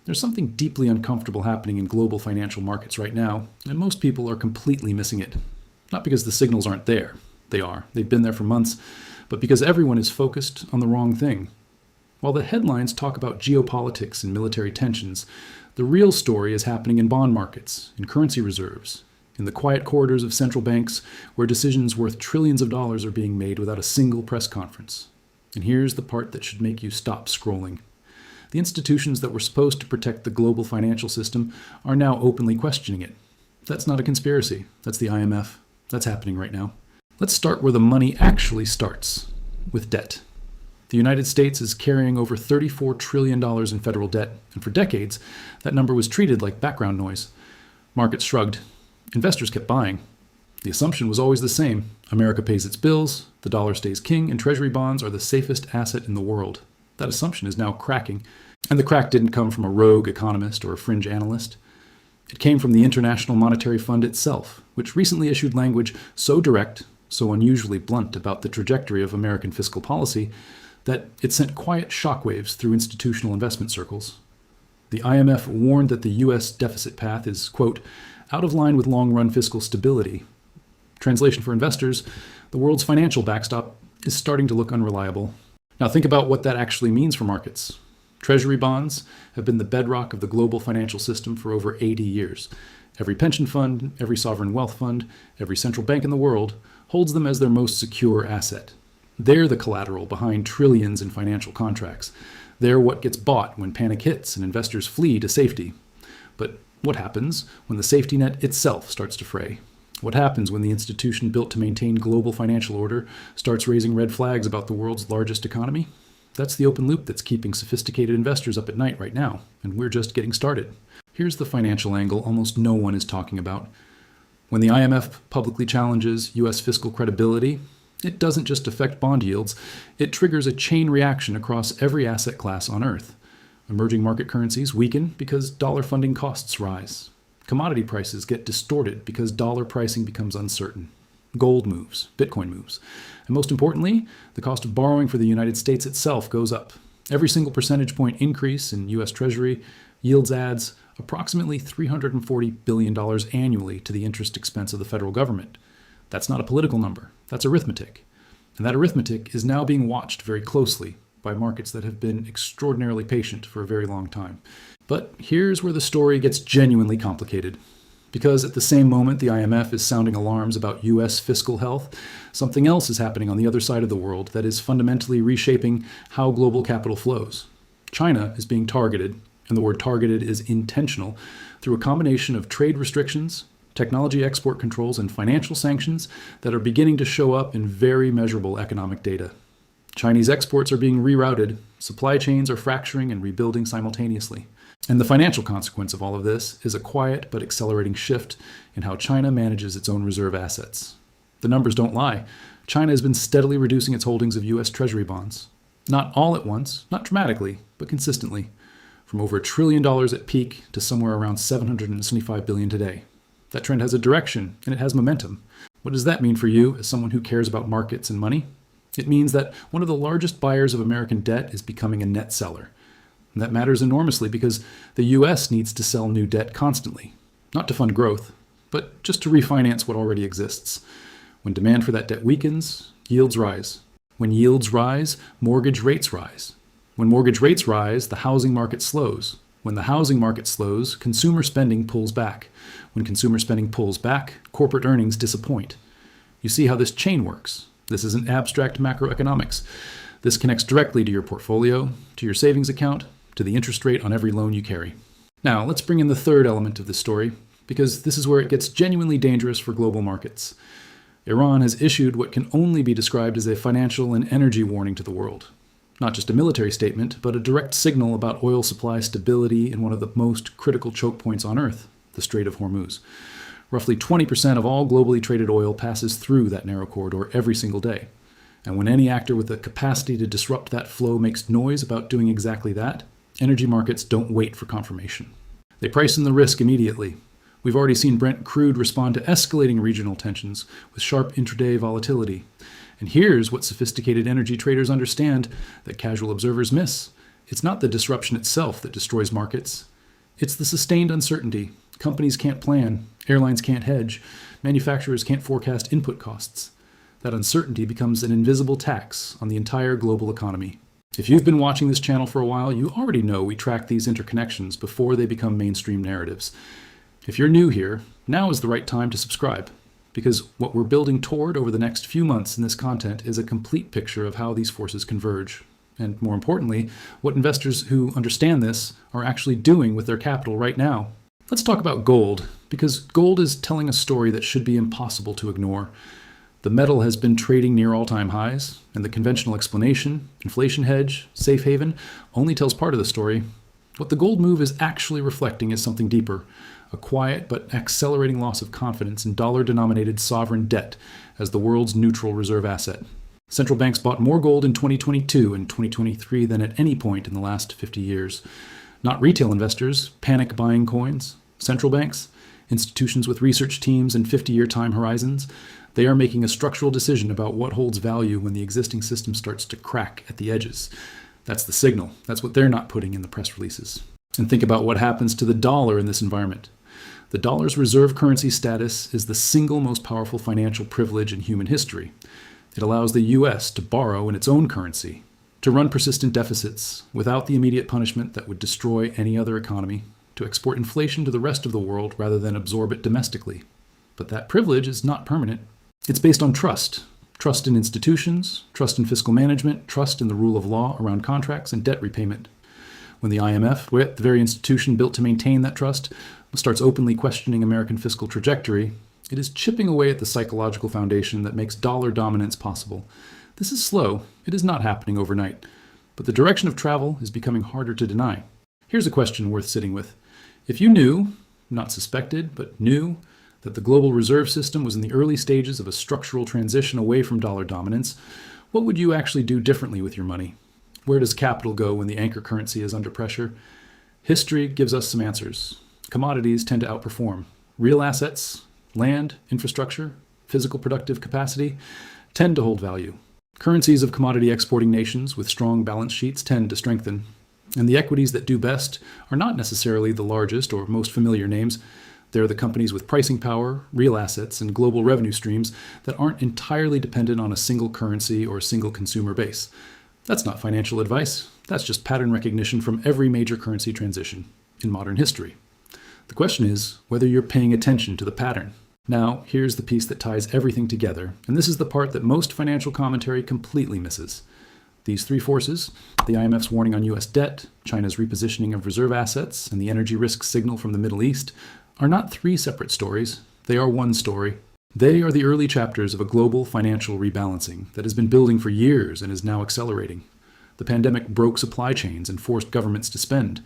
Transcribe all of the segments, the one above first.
There's something deeply uncomfortable happening in global financial markets right now, and most people are completely missing it. Not because the signals aren't there. They are. They've been there for months. But because everyone is focused on the wrong thing. While the headlines talk about geopolitics and military tensions, the real story is happening in bond markets, in currency reserves, in the quiet corridors of central banks where decisions worth trillions of dollars are being made without a single press conference. And here's the part that should make you stop scrolling. The institutions that were supposed to protect the global financial system are now openly questioning it. That's not a conspiracy. That's the IMF. That's happening right now. Let's start where the money actually starts, with debt. The United States is carrying over $34 trillion in federal debt, and for decades, that number was treated like background noise. Markets shrugged. Investors kept buying. The assumption was always the same. America pays its bills, the dollar stays king, and Treasury bonds are the safest asset in the world. That assumption is now cracking. And the crack didn't come from a rogue economist or a fringe analyst. It came from the International Monetary Fund itself, which recently issued language so direct, so unusually blunt about the trajectory of American fiscal policy that it sent quiet shockwaves through institutional investment circles. The IMF warned that the U.S. deficit path is, quote, out of line with long-run fiscal stability. Translation for investors, the world's financial backstop is starting to look unreliable. Now think about what that actually means for markets. Treasury bonds have been the bedrock of the global financial system for over 80 years. Every pension fund, every sovereign wealth fund, every central bank in the world holds them as their most secure asset. They're the collateral behind trillions in financial contracts. They're what gets bought when panic hits and investors flee to safety. But what happens when the safety net itself starts to fray? What happens when the institution built to maintain global financial order starts raising red flags about the world's largest economy? That's the open loop that's keeping sophisticated investors up at night right now, and we're just getting started. Here's the financial angle almost no one is talking about. When the IMF publicly challenges U.S. fiscal credibility, it doesn't just affect bond yields, it triggers a chain reaction across every asset class on Earth. Emerging market currencies weaken because dollar funding costs rise. Commodity prices get distorted because dollar pricing becomes uncertain. Gold moves, Bitcoin moves. And most importantly, the cost of borrowing for the United States itself goes up. Every single percentage point increase in U.S. Treasury yields adds approximately $340 billion annually to the interest expense of the federal government. That's not a political number, that's arithmetic. And that arithmetic is now being watched very closely by markets that have been extraordinarily patient for a very long time. But here's where the story gets genuinely complicated. Because at the same moment the IMF is sounding alarms about U.S. fiscal health, something else is happening on the other side of the world that is fundamentally reshaping how global capital flows. China is being targeted, and the word targeted is intentional, through a combination of trade restrictions, technology export controls, and financial sanctions that are beginning to show up in very measurable economic data. Chinese exports are being rerouted, supply chains are fracturing and rebuilding simultaneously. And the financial consequence of all of this is a quiet but accelerating shift in how China manages its own reserve assets. The numbers don't lie. China has been steadily reducing its holdings of U.S. Treasury bonds. Not all at once, not dramatically, but consistently. From over $1 trillion at peak to somewhere around $775 billion today. That trend has a direction, and it has momentum. What does that mean for you as someone who cares about markets and money? It means that one of the largest buyers of American debt is becoming a net seller. And that matters enormously because the U.S. needs to sell new debt constantly, not to fund growth, but just to refinance what already exists. When demand for that debt weakens, yields rise. When yields rise, mortgage rates rise. When mortgage rates rise, the housing market slows. When the housing market slows, consumer spending pulls back. When consumer spending pulls back, corporate earnings disappoint. You see how this chain works. This isn't abstract macroeconomics. This connects directly to your portfolio, to your savings account, to the interest rate on every loan you carry. Now, let's bring in the third element of this story, because this is where it gets genuinely dangerous for global markets. Iran has issued what can only be described as a financial and energy warning to the world. Not just a military statement, but a direct signal about oil supply stability in one of the most critical choke points on Earth, the Strait of Hormuz. Roughly 20% of all globally traded oil passes through that narrow corridor every single day. And when any actor with the capacity to disrupt that flow makes noise about doing exactly that, energy markets don't wait for confirmation. They price in the risk immediately. We've already seen Brent crude respond to escalating regional tensions with sharp intraday volatility. And here's what sophisticated energy traders understand that casual observers miss. It's not the disruption itself that destroys markets. It's the sustained uncertainty. Companies can't plan, airlines can't hedge, manufacturers can't forecast input costs. That uncertainty becomes an invisible tax on the entire global economy. If you've been watching this channel for a while, you already know we track these interconnections before they become mainstream narratives. If you're new here, now is the right time to subscribe, because what we're building toward over the next few months in this content is a complete picture of how these forces converge, and more importantly, what investors who understand this are actually doing with their capital right now. Let's talk about gold, because gold is telling a story that should be impossible to ignore. The metal has been trading near all-time highs, and the conventional explanation, inflation hedge, safe haven, only tells part of the story. What the gold move is actually reflecting is something deeper, a quiet but accelerating loss of confidence in dollar-denominated sovereign debt as the world's neutral reserve asset. Central banks bought more gold in 2022 and 2023 than at any point in the last 50 years. Not retail investors, panic buying coins. Central banks, institutions with research teams and 50-year time horizons, they are making a structural decision about what holds value when the existing system starts to crack at the edges. That's the signal. That's what they're not putting in the press releases. And think about what happens to the dollar in this environment. The dollar's reserve currency status is the single most powerful financial privilege in human history. It allows the U.S. to borrow in its own currency, to run persistent deficits without the immediate punishment that would destroy any other economy, to export inflation to the rest of the world rather than absorb it domestically. But that privilege is not permanent. It's based on trust. Trust in institutions, trust in fiscal management, trust in the rule of law around contracts and debt repayment. When the IMF, the very institution built to maintain that trust, starts openly questioning American fiscal trajectory, it is chipping away at the psychological foundation that makes dollar dominance possible. This is slow. It is not happening overnight. But the direction of travel is becoming harder to deny. Here's a question worth sitting with. If you knew, not suspected, but knew, that the global reserve system was in the early stages of a structural transition away from dollar dominance, what would you actually do differently with your money? Where does capital go when the anchor currency is under pressure? History gives us some answers. Commodities tend to outperform. Real assets, land, infrastructure, physical productive capacity, tend to hold value. Currencies of commodity exporting nations with strong balance sheets tend to strengthen. And the equities that do best are not necessarily the largest or most familiar names. They're the companies with pricing power, real assets, and global revenue streams that aren't entirely dependent on a single currency or a single consumer base. That's not financial advice. That's just pattern recognition from every major currency transition in modern history. The question is whether you're paying attention to the pattern. Now, here's the piece that ties everything together, and this is the part that most financial commentary completely misses. These three forces, the IMF's warning on U.S. debt, China's repositioning of reserve assets, and the energy risk signal from the Middle East, are not three separate stories. They are one story. They are the early chapters of a global financial rebalancing that has been building for years and is now accelerating. The pandemic broke supply chains and forced governments to spend.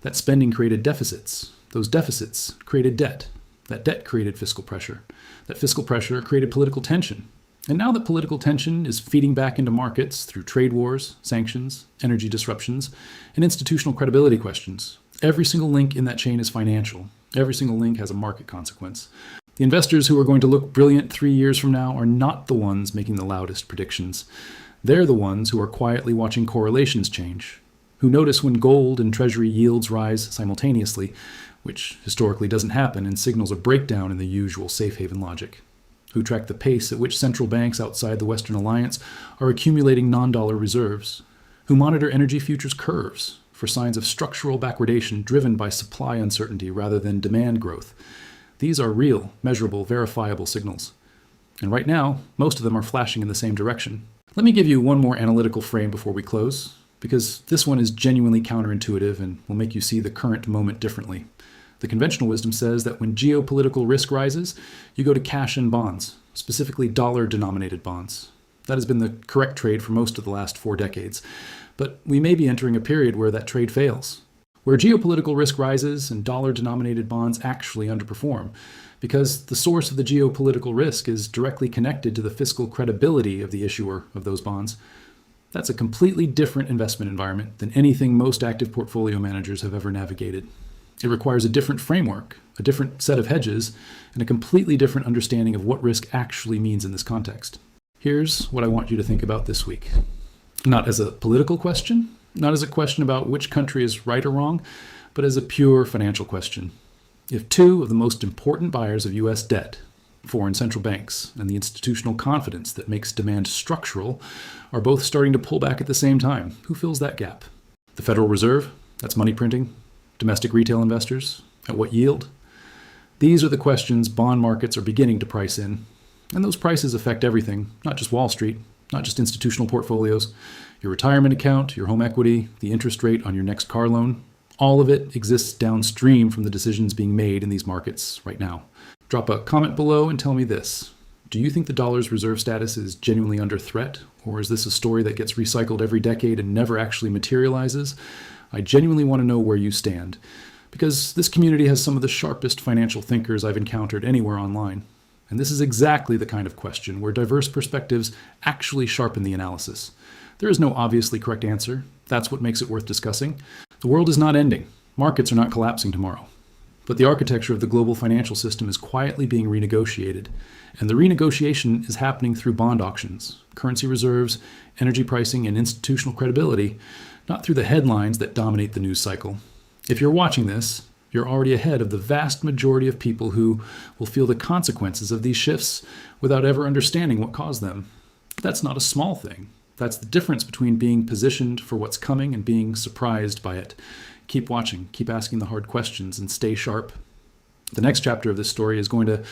That spending created deficits. Those deficits created debt. That debt created fiscal pressure. That fiscal pressure created political tension. And now that political tension is feeding back into markets through trade wars, sanctions, energy disruptions, and institutional credibility questions, every single link in that chain is financial. Every single link has a market consequence. The investors who are going to look brilliant 3 years from now are not the ones making the loudest predictions. They're the ones who are quietly watching correlations change, who notice when gold and Treasury yields rise simultaneously, which historically doesn't happen and signals a breakdown in the usual safe haven logic, who track the pace at which central banks outside the Western Alliance are accumulating non-dollar reserves, who monitor energy futures curves for signs of structural backwardation driven by supply uncertainty rather than demand growth. These are real, measurable, verifiable signals. And right now, most of them are flashing in the same direction. Let me give you one more analytical frame before we close, because this one is genuinely counterintuitive and will make you see the current moment differently. The conventional wisdom says that when geopolitical risk rises, you go to cash and bonds, specifically dollar-denominated bonds. That has been the correct trade for most of the last 4 decades. But we may be entering a period where that trade fails, where geopolitical risk rises and dollar-denominated bonds actually underperform, because the source of the geopolitical risk is directly connected to the fiscal credibility of the issuer of those bonds. That's a completely different investment environment than anything most active portfolio managers have ever navigated. It requires a different framework, a different set of hedges, and a completely different understanding of what risk actually means in this context. Here's what I want you to think about this week. Not as a political question, not as a question about which country is right or wrong, but as a pure financial question. If two of the most important buyers of U.S. debt, foreign central banks, and the institutional confidence that makes demand structural, are both starting to pull back at the same time, who fills that gap? The Federal Reserve? That's money printing. Domestic retail investors? At what yield? These are the questions bond markets are beginning to price in. And those prices affect everything, not just Wall Street, not just institutional portfolios. Your retirement account, your home equity, the interest rate on your next car loan, all of it exists downstream from the decisions being made in these markets right now. Drop a comment below and tell me this. Do you think the dollar's reserve status is genuinely under threat? Or is this a story that gets recycled every decade and never actually materializes? I genuinely want to know where you stand, because this community has some of the sharpest financial thinkers I've encountered anywhere online. And this is exactly the kind of question where diverse perspectives actually sharpen the analysis. There is no obviously correct answer. That's what makes it worth discussing. The world is not ending. Markets are not collapsing tomorrow. But the architecture of the global financial system is quietly being renegotiated. And the renegotiation is happening through bond auctions, currency reserves, energy pricing, and institutional credibility, not through the headlines that dominate the news cycle. If you're watching this, you're already ahead of the vast majority of people who will feel the consequences of these shifts without ever understanding what caused them. That's not a small thing. That's the difference between being positioned for what's coming and being surprised by it. Keep watching, keep asking the hard questions, and stay sharp. The next chapter of this story is going to